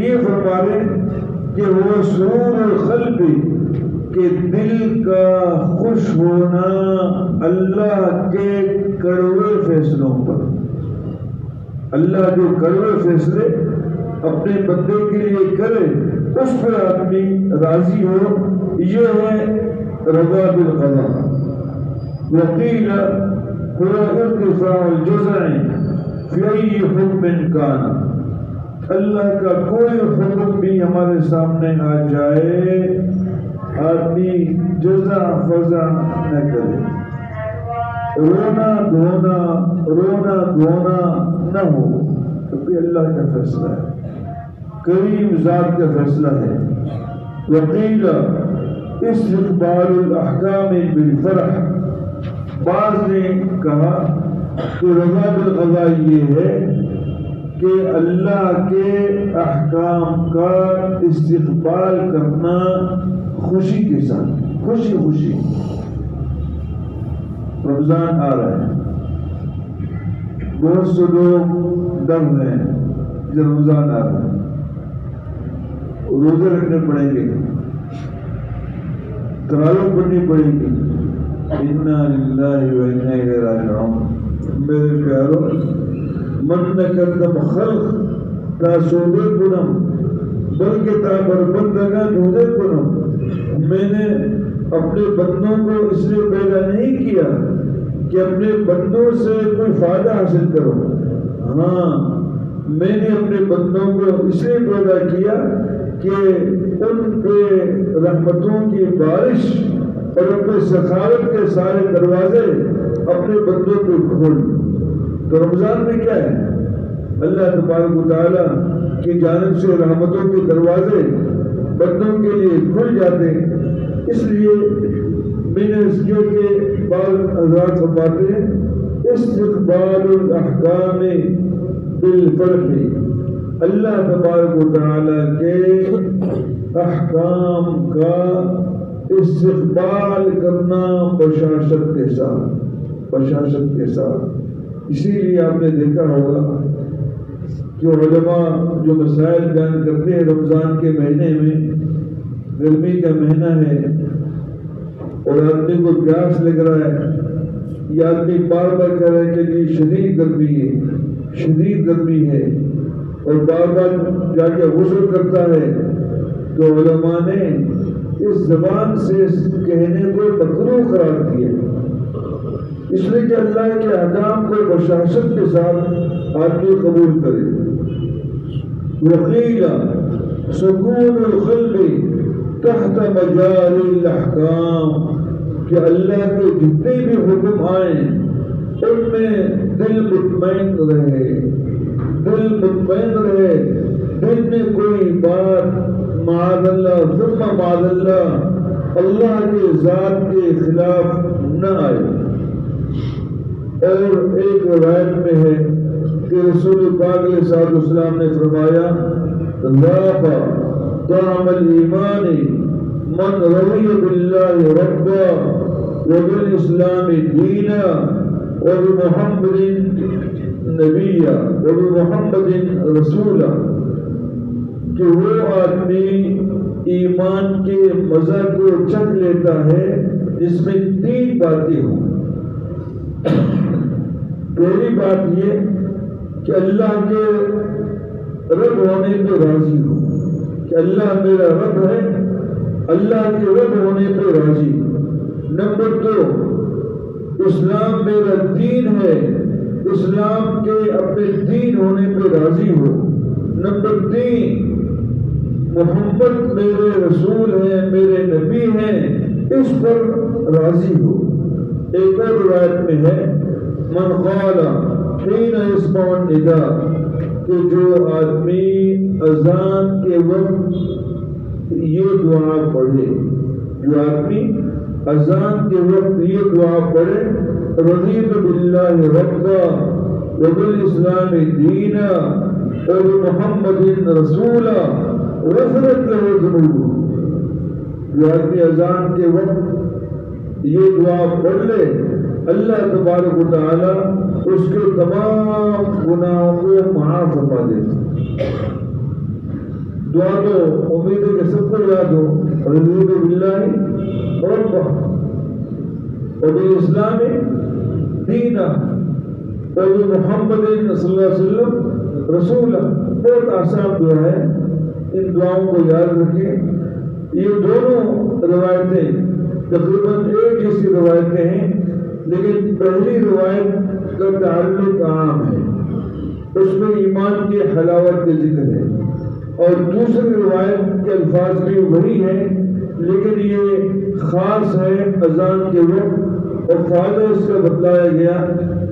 یہ فرما رہے کہ وہ سرور القلب کہ دل کا خوش ہونا اللہ کے کڑوے فیصلوں پر. اللہ جو کڑوے فیصلے اپنے بندے کے لیے کرے اس پر آدمی راضی ہو، یہ ہے رضا بالقضاء. وقیل هو ارتفاع الجزع فی ای حکم کان. اللہ کا کوئی حکم بھی ہمارے سامنے آ جائے آدمی جزع فزع نہ کرے، رونا دھونا نہ ہو، کیونکہ اللہ کا فیصلہ ہے، کریم ذات کا فیصلہ ہے. وقیل استقبال الاحکام بالفرح. بعض نے کہا کہ رضا بالقضاء یہ ہے کہ اللہ کے احکام کا استقبال کرنا خوشی کے ساتھ، خوشی. رمضان آ رہا ہے، بہت سے لوگ ڈر رہے ہیں کہ رمضان آ رہا ہے، روزے رکھنے پڑیں گے، تراویح پڑھنی پڑے گی. انا للہ و انا الیہ راجعون. میرے پیارو، من نکردم خلق تا سودے کنم بلکہ تا بربندگا جودے کنم. میں نے اپنے بندوں کو اس لیے پیدا نہیں کیا کہ اپنے بندوں سے کوئی فائدہ حاصل کرو. ہاں، میں نے اپنے بندوں کو اس لیے پیدا کیا کہ ان پہ رحمتوں کی بارش اور اپنے سخاوت کے سارے دروازے اپنے بندوں کو کھول. تو رمضان میں کیا ہے؟ اللہ تبارک و تعالیٰ کی جانب سے رحمتوں کے دروازے بندوں کے لیے کھل جاتے. اس لیے میں نے اس کے بعض حضرات فرماتے ہیں استقبال الاحکام بالفرح. اللہ تبارک و تعالیٰ کے احکام کا استقبال کرنا بشاشت کے ساتھ. اسی لیے آپ نے دیکھا ہوگا کہ علماء جو مسائل بیان کرتے ہیں رمضان کے مہینے میں، گرمی کا مہینہ ہے اور آدمی کو پیاس لگ رہا ہے، یہ آدمی بار بار کہہ رہا ہے کہ یہ شدید گرمی ہے اور بار بار جا کے غسل کرتا ہے. تو علماء نے اس زبان سے کہنے کو مکروہ قرار دیا، اس لیے کہ اللہ کے احکام کو بشاشت کے ساتھ آدمی قبول کرے. وقیل سکون القلب تحت مجاری الاحکام. کہ اللہ کے جتنے بھی حکم آئیں ان میں دل مطمئن رہے، دل میں کوئی بات معاذ اللہ ثم معاذ اللہ کے ذات کے خلاف نہ آئے. اور ایک روایت میں ہے کہ رسول پاک علیہ الصلوۃ والسلام نے فرمایا ذاق طعم الایمان من رضی باللہ ربا وبالاسلام دینا وبمحمد نبیا وبمحمد رسولا. کہ وہ آدمی ایمان کے مزہ کو چکھ لیتا ہے جس میں 3 باتیں ہوں. پہلی بات یہ کہ اللہ کے رب ہونے پہ راضی ہو، کہ اللہ میرا رب ہے، اللہ کے رب ہونے پہ راضی. نمبر 2، اسلام میرا دین ہے، اسلام کے اپنے دین ہونے پہ راضی ہو. نمبر 3، محمد میرے رسول ہیں، میرے نبی ہیں، اس پر راضی ہو. ایک اور روایت میں ہے من قال حین یسمع النداء، کہ جو آدمی اذان کے وقت یہ دعا پڑھے، جو آدمی اذان کے وقت یہ دعا پڑھے رضیت باللہ ربا وبالاسلام دینا وبمحمد رسولا غفرت له ذنوبہ. جو آدمی اذان کے وقت یہ دعا پڑھ لے اللہ تبارک و تعالی اس کے تمام گناہوں کو معاف فرما دیتا. دعا تو امید ہے کہ سب کو یاد ہو، رضیت باللہ ربا وبالاسلام دینا وبمحمد صلی اللہ علیہ وسلم رسولہ. بہت آسان دعا ہے، ان دعاؤں کو یاد رکھیں. یہ دونوں روایتیں تقریباً ایک جیسی روایتیں ہیں، لیکن پہلی روایت کا تعلق عام ہے، اس میں ایمان کی حلاوت کا ذکر ہے، اور دوسری روایت کے الفاظ بھی وہی ہیں، لیکن یہ خاص ہے اذان کے وقت، اور فائدہ اس کا بتلایا گیا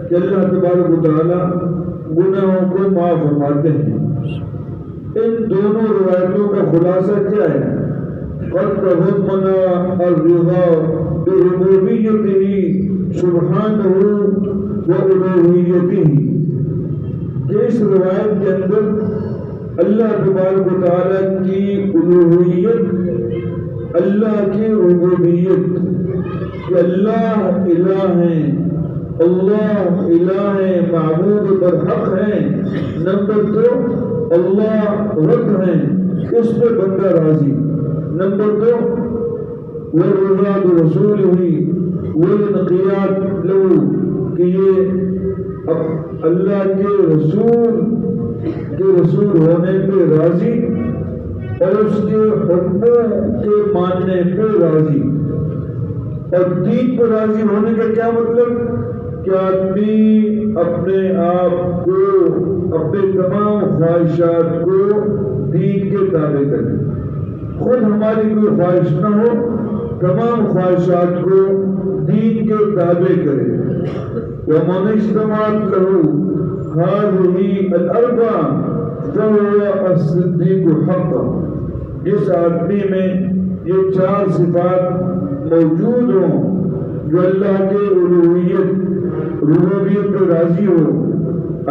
کہ اللہ تبارک و تعالیٰ گناہوں کو معاف فرماتے ہیں. ان دونوں روایتوں کا خلاصہ کیا ہے؟ قد تضمن الرضا بربوبیتہ سبحانہ وإلوہیتہ، کہ اس روایت کے اندر اللہ تبارک و تعالیٰ کی الوہیت، اللہ کی ربوبیت، کہ اللہ الہ ہیں، اللہ الہ ہیں، معبود برحق ہیں. نمبر 2 اللہ رب ہیں، اس پہ بندہ راضی. نمبر 2 والرضا برسولہ والانقیاد لہ، کہ یہ اللہ کے رسول ہونے پہ راضی اور اس کے حکموں کے ماننے پہ راضی. اور دین پہ راضی ہونے کا کیا مطلب؟ کہ آدمی اپنے آپ کو، اپنے تمام خواہشات کو دین کے تابع کرے، خود ہماری کوئی خواہش نہ ہو، تمام خواہشات کو دین کے تابع کرے. وَمَنِ اجْتَمَعَتْ لَهُ هَٰذِهِ الْأَرْبَعُ فَهُوَ الصِّدِّيقُ حَقًّا، جس آدمی میں یہ 4 صفات موجود ہوں، جو اللہ کے الوہیت ربوبیت پہ راضی ہو،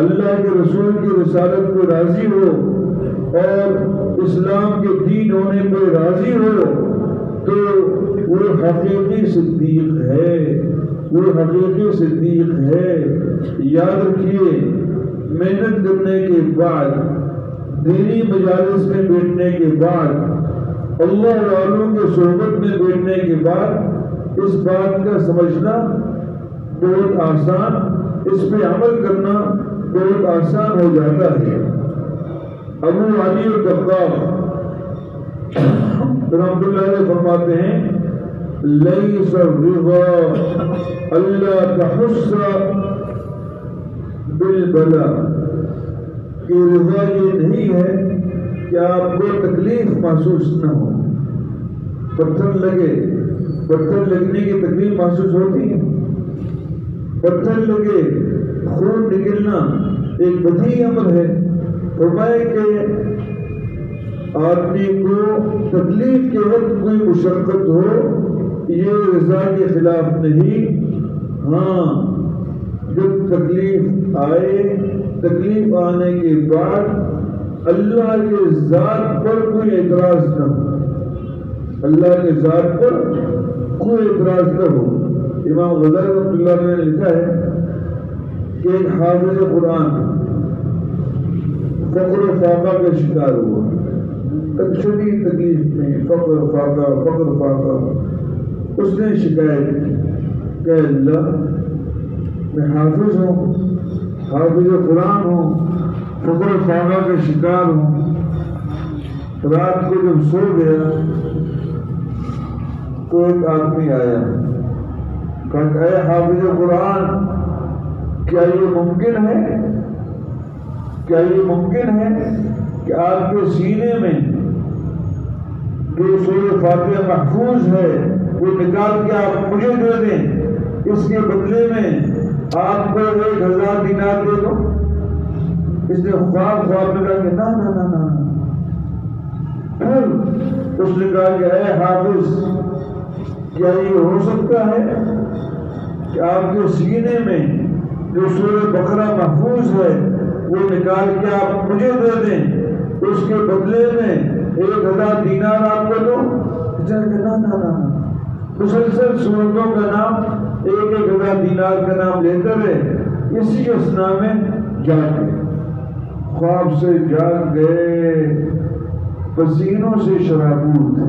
اللہ کے رسول کی رسالت پہ راضی ہو، اور اسلام کے دین ہونے پہ راضی ہو، تو وہ حقیقی صدیق ہے، وہ حقیقی صدیق ہے. یاد رکھیے، محنت کرنے کے بعد، دینی مجالس میں بیٹھنے کے بعد، اللہ والوں کے صحبت میں بیٹھنے کے بعد اس بات کا سمجھنا بہت آسان، اس پہ عمل کرنا بہت آسان ہو جاتا ہے. ابو علی الدقاق رحمۃ اللہ علیہ فرماتے ہیں لیس الرضا اللہ تحس بالبلا، کہ رضا یہ نہیں ہے کہ آپ کو تکلیف محسوس نہ ہو. پتھر لگنے کی تکلیف محسوس ہوتی ہے، پتھر لگے، خون نکلنا ایک بدیہی امر ہے. فرمائے کہ آدمی کو تکلیف کے وقت کوئی مشقت ہو، یہ رضا کے خلاف نہیں. ہاں، جب تکلیف آئے، تکلیف آنے کے بعد اللہ کے ذات پر کوئی اعتراض نہ ہو، اللہ کے ذات پر کوئی اعتراض نہ ہو. امام غزالی رحمۃ اللہ علیہ نے لکھا ہے کہ ایک حافظ قرآن فقر و فاقہ کا شکار ہوا، شدید تکلیف میں، فقر فاقہ. اس نے شکایت کی کہ اللہ، میں حافظ ہوں، حافظ قرآن ہوں، فقر و فاقہ کا شکار ہوں. رات کو جب سو گیا تو ایک آدمی آیا، کہا کہ اے حافظ قرآن، کیا یہ ممکن ہے کہ آپ کے سینے میں جو سورہ فاتحہ محفوظ ہے وہ نکال کے آپ مجھے دے دیں، اس کے بدلے میں آپ کو 1000 دینار دے دو. اس نے خواب میں کہا کہ نہ. پھر اس نے کہا کہ اے حافظ، کیا یہ ہو سکتا ہے کہ آپ کے سینے میں جو سورہ بقرہ محفوظ ہے وہ نکال کے آپ مجھے دے دیں، اس کے بدلے میں 1000 دینار آپ کو دو؟ نہ. مسلسل سورتوں کا نام، 1000 دینار کا نام لیتے رہے. اسی اسنا میں جاگ گئے، خواب سے جاگ گئے پسینوں سے شرابور تھے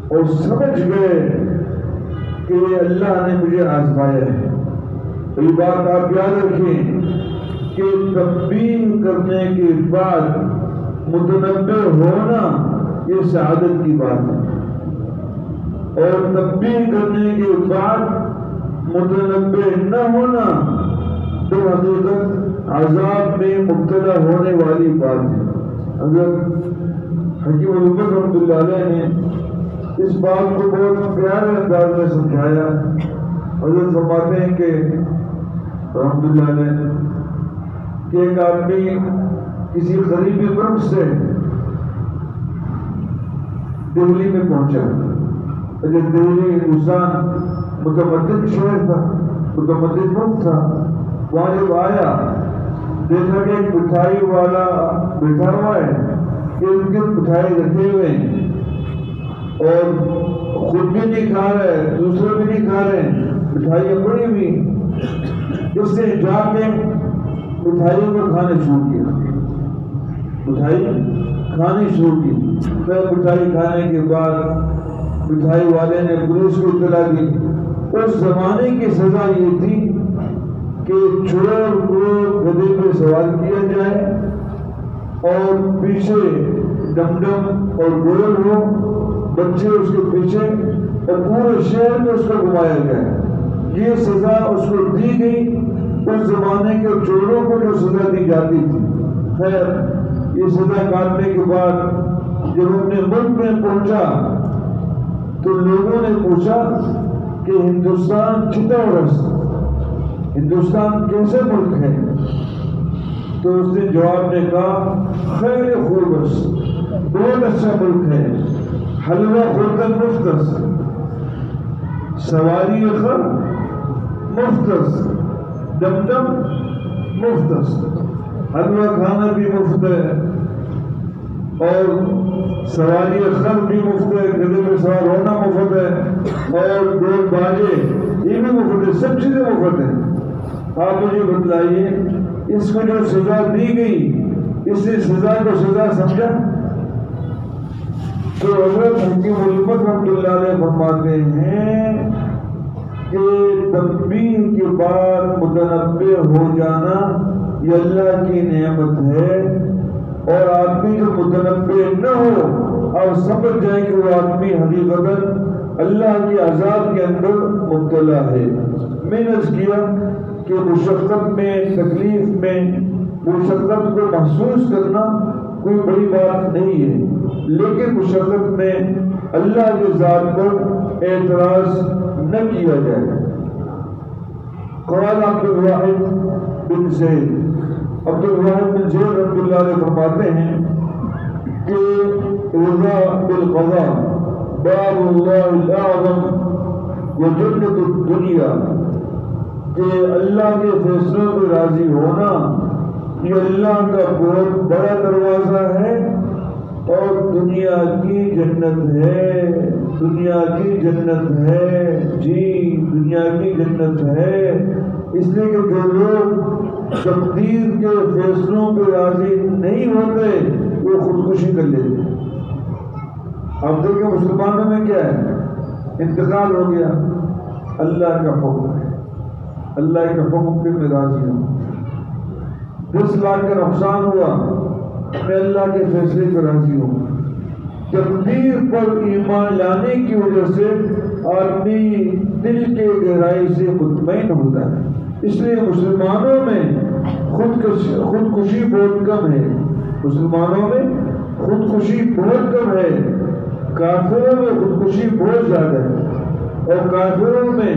اور سمجھ گئے کہ اللہ نے مجھے آزمایا ہے. یہ بات آپ یاد رکھیں کہ تنبیہ کرنے کے بعد متنبہ ہونا یہ سعادت کی بات ہے، اور تنبیہ کرنے کے بعد متنبہ نہ ہونا تو حقیقت عذاب میں مبتلا ہونے والی بات ہے. حضرت حکیم الامت رحمۃ اللہ علیہ نے اس بات کو بہت پیارے انداز میں سمجھایا. حضرت فرماتے ہیں کہ رحمۃ اللہ علیہ کہ ایک آدمی کسی قریبی ملک سے دہلی میں پہنچا. دہلی ہندوستان متمدن شہر تھا، متمدن ملک تھا. وہاں جب آیا دیکھا کہ ایک مٹھائی والا بیٹھا ہوا ہے، ارد گرد مٹھائی رکھے ہوئے ہیں اور خود بھی نہیں کھا رہے، دوسرے بھی نہیں کھا رہے، مٹھائیاں پڑی ہوئی. اس نے جا کے مٹھائیوں کو کھانے شروع کیا، مٹھائی کھانی شروع کی. پھر مٹھائی کھانے کے بعد مٹھائی والے نے پولیس کو اطلاع دی. اس زمانے کی سزا یہ تھی کہ چور کو گدھے پہ سوار کیا جائے اور پیچھے ڈمڈم اور گول ہو، بچے اس کے پیچھے، اور پورے شہر میں اس کو گھمایا گیا. یہ سزا اس کو دی گئی اس زمانے کے چوروں کو جو سزا دی جاتی تھی. خیر یہ سزا کاٹنے کے بعد جب اپنے ملک میں پہنچا تو لوگوں نے پوچھا کہ ہندوستان کتنا رس، ہندوستان کیسے ملک ہے؟ تو اس نے جواب میں کہا خیر خوبص، بہت اچھا ملک ہے. حلوہ خوردن مفت، سواری خر مفت، دمدم مفت، حلوہ کھانا بھی مفت ہے اور سواری خر بھی مفت ہے، گدھے پہ سوار ہونا مفت ہے اور ڈول باجے یہ بھی مفت ہے، سب چیزیں مفت ہیں. آپ مجھے بتلائیے اس کو جو سزا دی گئی اس نے سزا کو سزا سمجھا؟ تو حضرت حکیم الامت رحمۃ اللہ علیہ فرماتے ہیں کہ تنبیہ کے بعد متنبہ ہو جانا یہ اللہ کی نعمت ہے، اور آدمی جو متنبہ نہ ہو اور سمجھ جائے کہ وہ آدمی حقیقتاً اللہ کے عذاب کے اندر مبتلا ہے. میں نے عرض کیا کہ مشقت میں، تکلیف میں مشقت کو محسوس کرنا کوئی بڑی بات نہیں ہے، لیکن مشقت میں اللہ کے ذات پر اعتراض نہ کیا جائے. قال عبد الواحد بن زید رحمۃ اللہ علیہ فرماتے ہیں کہ رضا بالقضاء باب اللہ الاعظم وجنت الدنیا، کہ اللہ کے فیصلوں پہ راضی ہونا یہ اللہ کا بہت بڑا دروازہ ہے اور دنیا کی جنت ہے. دنیا کی جنت ہے، جی دنیا کی جنت ہے. اس لیے کہ جو لوگ تقدیر کے فیصلوں پہ راضی نہیں ہوتے وہ خودکشی کر لیتے. اب دیکھیں مسلمانوں میں کیا ہے، انتقال ہو گیا، اللہ کا حکم ہے، اللہ کے حکم پہ میں راضی ہوں. 10 لاکھ کا نقصان ہوا، میں اللہ کے فیصلے پہ راضی ہوں. تقدیر پر ایمان لانے کی وجہ سے آدمی دل کے گہرائی سے مطمئن ہوتا ہے. اس لیے مسلمانوں میں خودکشی بہت کم ہے، مسلمانوں میں خودکشی بہت کم ہے. کافروں میں خودکشی بہت زیادہ ہے، اور کافروں میں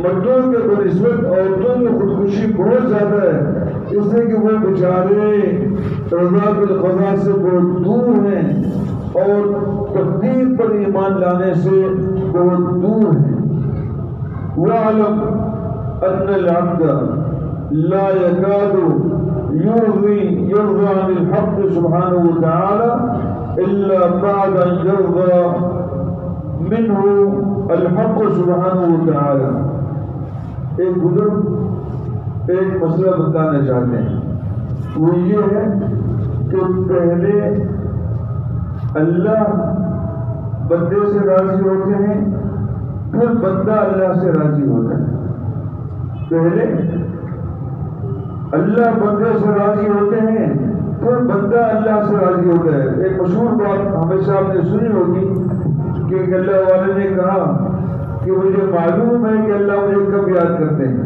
مردوں کے بنسبت عورتوں میں خودکشی بہت زیادہ ہے. اس لیے کہ وہ بیچارے رضا بالقضاء سے بہت دور ہیں اور تقدیر پر ایمان لانے سے بہت دور ہیں. وَاعْلَمْ أَنَّ الْعَبْدَ لَا يَكَادُ يَرْضَى عَنِ الْحَقِّ سُبْحَانَهُ وَتَعَالَى إِلَّا بَعْدَ أَنْ يَرْضَى مِنْهُ الْحَقُّ سُبْحَانَهُ وَتَعَالَى. ایک بزرگ ایک مسئلہ بتانا چاہتے ہیں، وہ یہ ہے کہ پہلے اللہ بندے سے راضی ہوتے ہیں، پھر بندہ اللہ سے راضی ہوتا ہے۔ پہلے اللہ بندے سے راضی ہوتے ہیں، پھر بندہ اللہ سے راضی ہوتا ہے۔ ایک مشہور بات ہمیشہ آپ نے سنی ہوگی کہ ایک اللہ والے نے کہا کہ مجھے معلوم ہے کہ اللہ مجھے کب یاد کرتے ہیں۔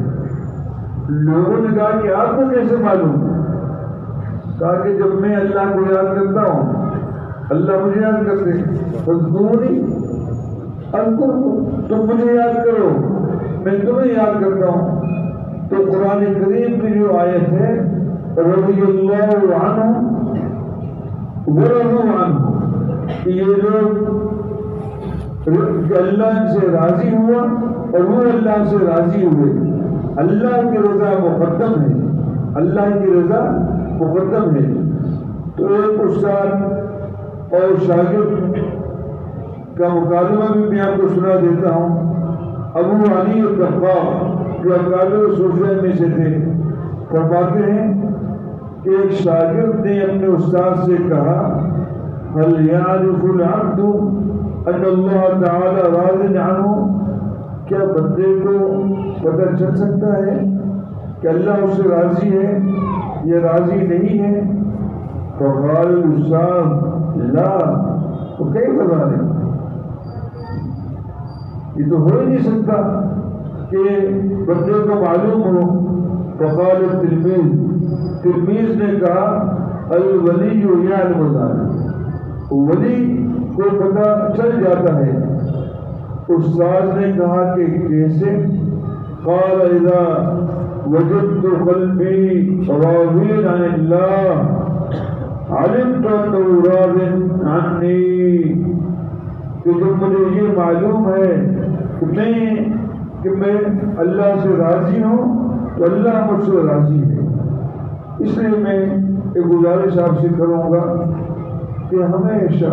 لوگوں نے کہا کہ آپ کو کیسے معلوم؟ کہا کہ جب میں اللہ کو یاد کرتا ہوں اللہ مجھے یاد کرتے ہیں۔ فاذکرونی اذکرکم، تم مجھے یاد کرو میں تمہیں یاد کرتا ہوں۔ تو قرآن کریم کی جو آیت ہے رضی اللہ عنہ ورضوا عنہ، یہ لوگ اللہ سے راضی ہوا اور وہ اللہ سے راضی ہوئے۔ اللہ کی رضا مقدم ہے، اللہ کی رضا مقدم ہے۔ تو ایک استاد اور شاگرد کا مکالمہ بھی میں آپ کو سنا دیتا ہوں۔ ابو علی الدقاق جو اکابر صوفیہ میں سے تھے فرماتے ہیں کہ ایک شاگرد نے اپنے استاد سے کہا هل يعرف العبد ان اللہ تعالی راض عنہ، کیا بندے کو پتہ چل سکتا ہے کہ اللہ اس سے راضی ہے یا راضی نہیں ہے؟ فقال الاستاذ لا، تو کیف ذلک، یہ تو ہو ہی نہیں سکتا کہ بندے کو معلوم ہو۔ فقال تلمیذ نے کہا الولی یعلم ذلک، ولی کو پتہ چل جاتا ہے۔ استاد نے کہا کہ کیسے؟ قال اذا وجدت قلبی راضیا عن اللہ علمت انه راض عنی، کہ جب مجھے یہ معلوم ہے کہ میں اللہ سے راضی ہوں تو اللہ مجھ سے راضی ہے۔ اس لیے میں ایک گزارش آپ سے کروں گا کہ ہمیشہ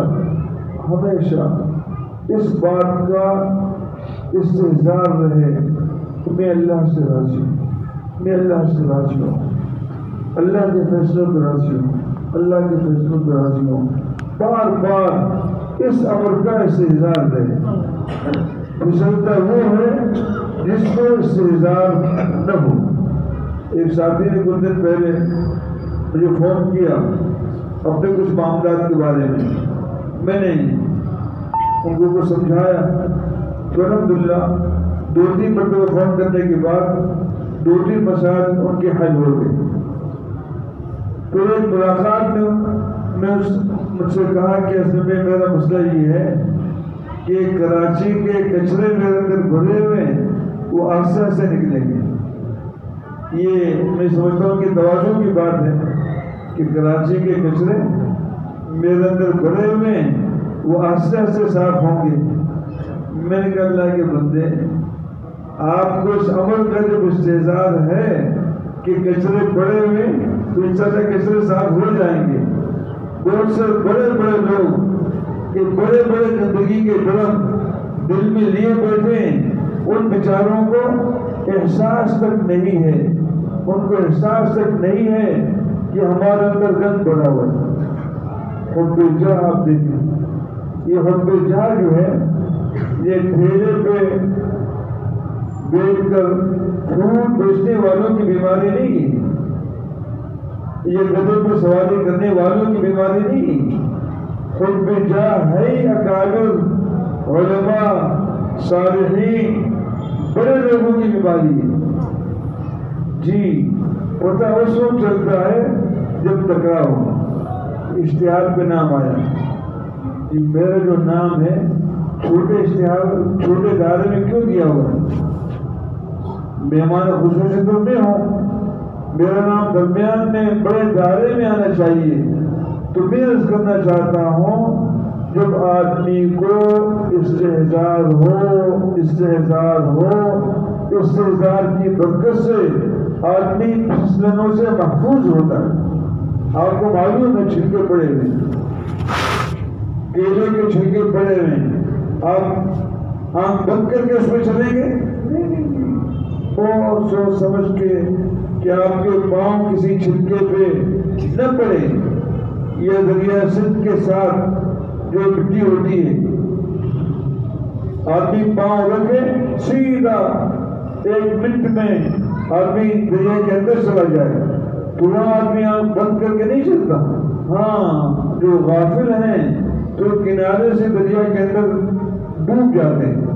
اس بات کا استحضار رہے کہ میں اللہ سے راضی ہوں، میں اللہ سے راضی ہوں، اللہ کے فیصلوں پہ راضی ہوں، اللہ کے فیصلوں پہ راضی ہوں۔ بار بار اس امر کا استحضار رہے۔ پھسلتا وہ ہے جس کو استحضار نہ ہو۔ ایک ساتھی نے کچھ دن پہلے مجھے فون کیا اپنے کچھ معاملات کے بارے میں نے ان کو سمجھایا تو الحمدللہ 2-3 مرتبہ فون کرنے کے بعد 2-3 مسائل ان کے حل ہو گئے۔ تو ایک ملاقات میں مجھ سے کہا کہ اصل میں میرا مسئلہ یہ ہے کہ کراچی کے کچرے میرے اندر بھرے ہوئے وہ آہستہ آہستہ نکلیں گے۔ یہ میں سمجھتا ہوں کہ توازن کی بات ہے کہ کراچی کے کچرے میرے اندر بھرے ہوئے وہ آہستہ آہستہ صاف ہوں گے۔ میں نے کہا اللہ کے بندے، آپ کو اس عمل کا جب استحضار ہے کہ کچرے پڑے ہوئے تو انشاءاللہ کچرے صاف ہو جائیں گے۔ بہت سے بڑے بڑے لوگ کہ بڑے بڑے زندگی کے ڈرم دل میں لیے بیٹھے ہیں، ان بیچاروں کو احساس تک نہیں ہے، ان کو احساس تک نہیں ہے کہ ہمارے اندر گند بڑا ہوا ہے۔ حب جاہ آپ دیکھیں، یہ حب جاہ جو ہے یہ ٹھیلے پہ بیٹھ کر فروٹ بیچنے والوں کی بیماری نہیں ہے، یہ گدھے پہ سواری کرنے والوں کی بیماری نہیں ہے۔ حب جاہ ہے اکابر علماء صالحین بڑے لوگوں کی بیماری ہے۔ جی پتہ اس وقت چلتا ہے جب ٹکراؤ ہو، اشتہار پہ نام آیا کہ میرا جو نام ہے چھوٹے اشتہار چھوٹے دائرے میں کیوں دیا ہوا ہے؟ مہمان خصوصی تو میں ہوں، میرا نام درمیان میں بڑے دائرے میں آنا چاہیے۔ تو میں عرض کرنا چاہتا ہوں جب آدمی کو استحضار استحضار کی برکت سے آدمی پھسلنوں سے محفوظ ہوتا ہے۔ آپ کو معلوم ہے چھلکے پڑے ہوئے، کیلے کے چھلکے پڑے ہوئے، آپ آنکھ بند کر کے اس میں چلیں گے؟ اور سوچ سمجھ کے کہ آپ کے پاؤں کسی چھلکے پہ نہ پڑے۔ یہ دریا سندھ کے ساتھ جو مٹی ہوتی ہے، آدمی پاؤں رکھے سیدھا 1 منٹ میں آدمی دریا کے اندر چلا جائے تو وہاں آدمی آنکھ بند کر کے نہیں چلتا. ہاں جو غافل ہیں تو کنارے سے دریا کے اندر ڈوب جاتے ہیں.